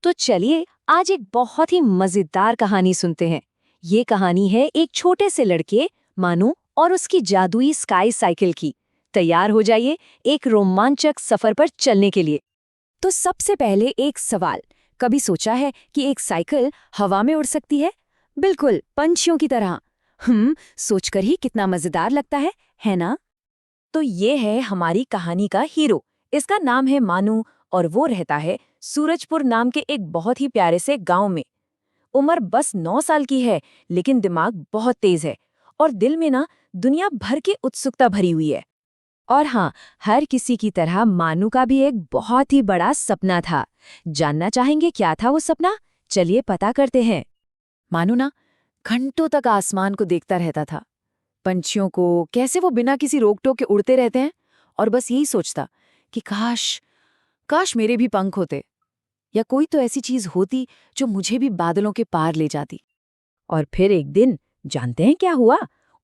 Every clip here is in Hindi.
तो चलिए आज एक बहुत ही मजेदार कहानी सुनते हैं। ये कहानी है एक छोटे से लड़के मानू और उसकी जादुई स्काई साइकिल की। तैयार हो जाइए एक रोमांचक सफर पर चलने के लिए। तो सबसे पहले एक सवाल, कभी सोचा है कि एक साइकिल हवा में उड़ सकती है? बिल्कुल पंछियों की तरह। सोचकर ही कितना मजेदार लगता है ना? तो ये है हमारी कहानी का हीरो। इसका नाम है मानू और वो रहता है सूरजपुर नाम के एक बहुत ही प्यारे से गांव में। उम्र बस 9 साल की है, लेकिन दिमाग बहुत तेज है और दिल में ना दुनिया भर की उत्सुकता भरी हुई है। और हाँ, हर किसी की तरह मानू का भी एक बहुत ही बड़ा सपना था। जानना चाहेंगे क्या था वो सपना? चलिए पता करते हैं। मानू ना घंटों तक आसमान को देखता रहता था, पंछियों को, कैसे वो बिना किसी रोक टोक के उड़ते रहते हैं, और बस यही सोचता कि काश काश मेरे भी पंख होते, या कोई तो ऐसी चीज होती जो मुझे भी बादलों के पार ले जाती। और फिर एक दिन जानते हैं क्या हुआ?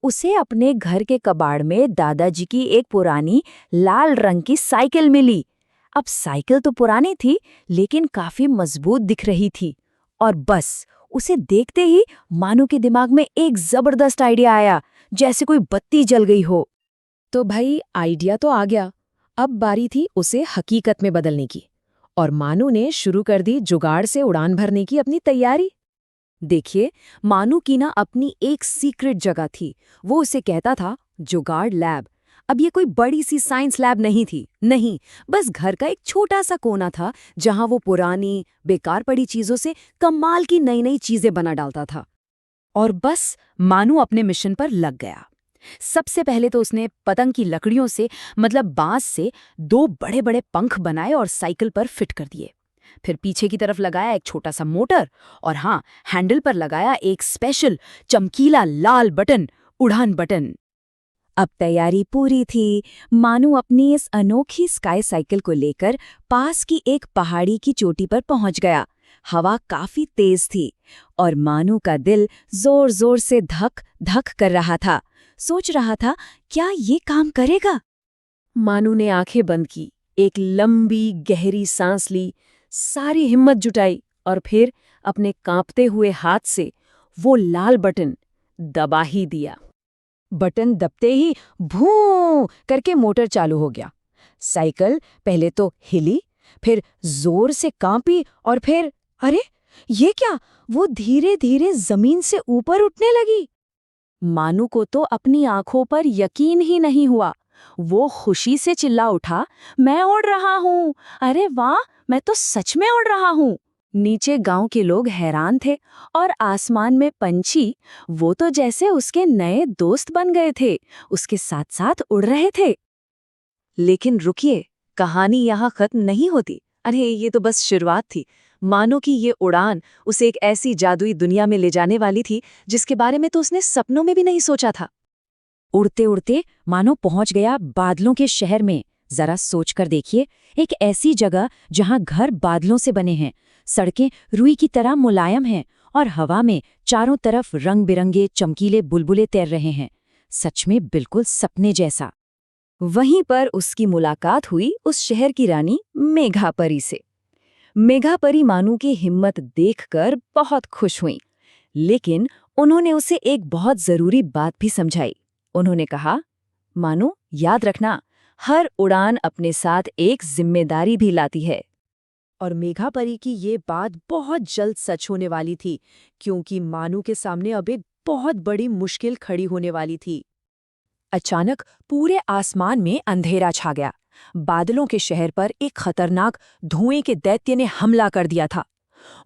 उसे अपने घर के कबाड़ में दादाजी की एक पुरानी लाल रंग की साइकिल मिली। अब साइकिल तो पुरानी थी, लेकिन काफी मजबूत दिख रही थी। और बस उसे देखते ही मानू के दिमाग में एक जबरदस्त आइडिया आया, जैसे कोई बत्ती जल गई हो। तो भाई आइडिया तो आ गया, अब बारी थी उसे हकीकत में बदलने की। और मानू ने शुरू कर दी जुगाड़ से उड़ान भरने की अपनी तैयारी। देखिए, मानू की ना अपनी एक सीक्रेट जगह थी। वो उसे कहता था जुगाड़ लैब। अब ये कोई बड़ी सी साइंस लैब नहीं थी, नहीं, बस घर का एक छोटा सा कोना था जहां वो पुरानी बेकार पड़ी चीजों से कमाल की नई नई चीजें बना डालता था। और बस मानू अपने मिशन पर लग गया। सबसे पहले तो उसने पतंग की लकड़ियों से, मतलब बांस से, 2 बड़े बड़े पंख बनाए और साइकिल पर फिट कर दिए। फिर पीछे की तरफ लगाया एक छोटा सा मोटर, और हाँ, हैंडल पर लगाया एक स्पेशल चमकीला लाल बटन, उड़ान बटन। अब तैयारी पूरी थी। मानू अपनी इस अनोखी स्काई साइकिल को लेकर पास की एक पहाड़ी की चोटी पर पहुंच गया। हवा काफी तेज थी और मानू का दिल जोर जोर से धक धक कर रहा था। सोच रहा था, क्या ये काम करेगा? मानू ने आंखें बंद की, एक लंबी गहरी सांस ली, सारी हिम्मत जुटाई और फिर अपने कांपते हुए हाथ से वो लाल बटन दबा ही दिया। बटन दबते ही भूं करके मोटर चालू हो गया। साइकिल पहले तो हिली, फिर जोर से कांपी और फिर अरे ये क्या, वो धीरे धीरे जमीन से ऊपर उठने लगी। मानू को तो अपनी आंखों पर यकीन ही नहीं हुआ। वो खुशी से चिल्ला उठा, मैं उड़ रहा हूँ, अरे वाह, मैं तो सच में उड़ रहा हूँ। नीचे गांव के लोग हैरान थे और आसमान में पंछी, वो तो जैसे उसके नए दोस्त बन गए थे, उसके साथ साथ उड़ रहे थे। लेकिन रुकिए, कहानी यहाँ खत्म नहीं होती। अरे ये तो बस शुरुआत थी। मानो कि ये उड़ान उसे एक ऐसी जादुई दुनिया में ले जाने वाली थी जिसके बारे में तो उसने सपनों में भी नहीं सोचा था। उड़ते उड़ते मानो पहुंच गया बादलों के शहर में। जरा सोचकर देखिए, एक ऐसी जगह जहां घर बादलों से बने हैं, सड़कें रुई की तरह मुलायम हैं और हवा में चारों तरफ रंग बिरंगे चमकीले बुलबुले तैर रहे हैं। सच में बिल्कुल सपने जैसा। वहीं पर उसकी मुलाकात हुई उस शहर की रानी मेघापरी से। मेघापरी मानू की हिम्मत देखकर बहुत खुश हुईं, लेकिन उन्होंने उसे एक बहुत जरूरी बात भी समझाई। उन्होंने कहा, मानू याद रखना, हर उड़ान अपने साथ एक जिम्मेदारी भी लाती है। और मेघापरी की ये बात बहुत जल्द सच होने वाली थी, क्योंकि मानू के सामने अब एक बहुत बड़ी मुश्किल खड़ी होने वाली थी। अचानक पूरे आसमान में अंधेरा छा गया। बादलों के शहर पर एक खतरनाक धुएं के दैत्य ने हमला कर दिया था।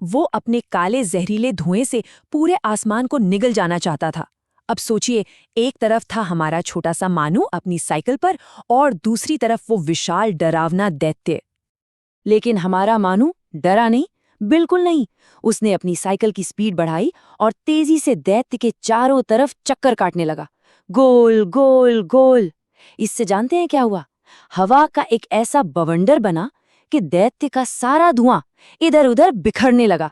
वो अपने काले जहरीले धुएं से पूरे आसमान को निगल जाना चाहता था। अब सोचिए, एक तरफ था हमारा छोटा सा मानू अपनी साइकिल पर और दूसरी तरफ वो विशाल डरावना दैत्य। लेकिन हमारा मानू डरा नहीं, बिल्कुल नहीं। उसने अपनी साइकिल की स्पीड बढ़ाई और तेजी से दैत्य के चारों तरफ चक्कर काटने लगा, गोल गोल गोल। इससे जानते हैं क्या हुआ? हवा का एक ऐसा बवंडर बना कि दैत्य का सारा धुआं इधर उधर बिखरने लगा।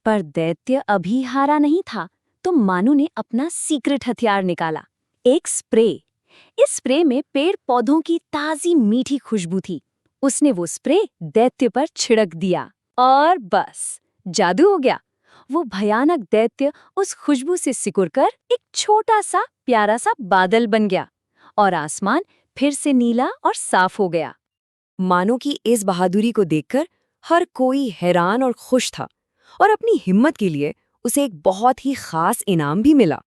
पर दैत्य अभी हारा नहीं था, तो मानू ने अपना सीक्रेट हथियार निकाला, एक स्प्रे। इस स्प्रे में पेड़ पौधों की ताजी मीठी खुशबू थी। उसने वो स्प्रे दैत्य पर छिड़क दिया। और बस जादू हो गया। वो भयानक दैत्य उस खुशबू से सिकुड़कर एक छोटा सा प्यारा सा बादल बन गया और आसमान फिर से नीला और साफ हो गया। मानो कि इस बहादुरी को देखकर हर कोई हैरान और खुश था और अपनी हिम्मत के लिए उसे एक बहुत ही खास इनाम भी मिला।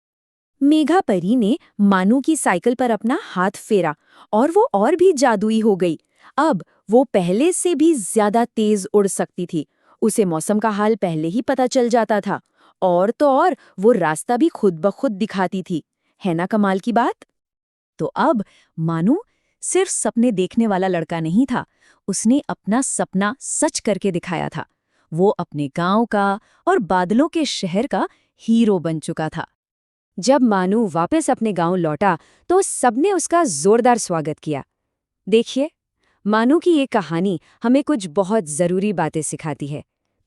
मेघा परी ने मानू की साइकिल पर अपना हाथ फेरा और वो और भी जादुई हो गई। अब वो पहले से भी ज्यादा तेज उड़ सकती थी। उसे मौसम का हाल पहले ही पता चल जाता था और तो और वो रास्ता भी खुद ब खुद दिखाती थी। है ना कमाल की बात? तो अब मानू सिर्फ सपने देखने वाला लड़का नहीं था, उसने अपना सपना सच करके दिखाया था। वो अपने गांव का और बादलों के शहर का हीरो बन चुका था। जब मानू वापस अपने गांव लौटा तो सबने उसका जोरदार स्वागत किया। देखिए, मानू की ये कहानी हमें कुछ बहुत जरूरी बातें सिखाती है।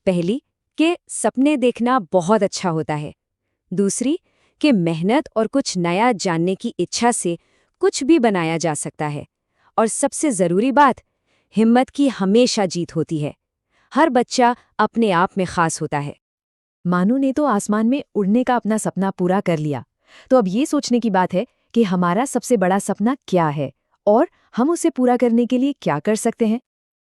पहली, कि सपने देखना बहुत अच्छा होता है। दूसरी, कि मेहनत और कुछ नया जानने की इच्छा से कुछ भी बनाया जा सकता है। और सबसे जरूरी बात, हिम्मत की हमेशा जीत होती है। हर बच्चा अपने आप में खास होता है। मानू ने तो आसमान में उड़ने का अपना सपना पूरा कर लिया। तो अब ये सोचने की बात है कि हमारा सबसे बड़ा सपना क्या है और हम उसे पूरा करने के लिए क्या कर सकते हैं।